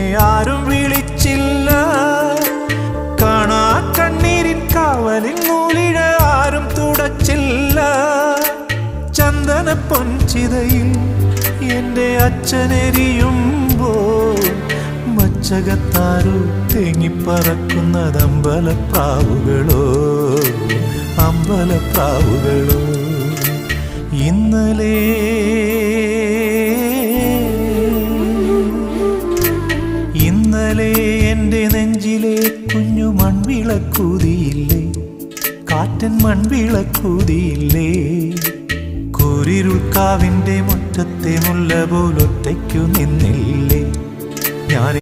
എന്നെ ആരും വിളിച്ചില്ല. കാണാ കണ്ണീരിൻ കാവലിൻ നൂലിഴ ആരും തുടച്ചില്ല. ചന്ദന പൊൻചിതയിൽ എൻ്റെ അച്ഛനെരിയുമ്പോൾ മച്ചകത്താരോ തേങ്ങിപ്പറക്കുന്നത് അമ്പലപ്രാവുകളോ, അമ്പലപ്രാവുകളോ. ഇന്നലെ എൻ്റെ നെഞ്ചിലെ കുഞ്ഞു മൺവിളക്കൂതിയില്ലേ, കാറ്റൻ മൺവിളക്കൂതിയില്ലേ. കൂരിരുൾക്കാവിൻ്റെ മുറ്റത്തെ മുല്ല പോലൊറ്റയ്ക്കു നിന്നില്ലേ ഞാൻ.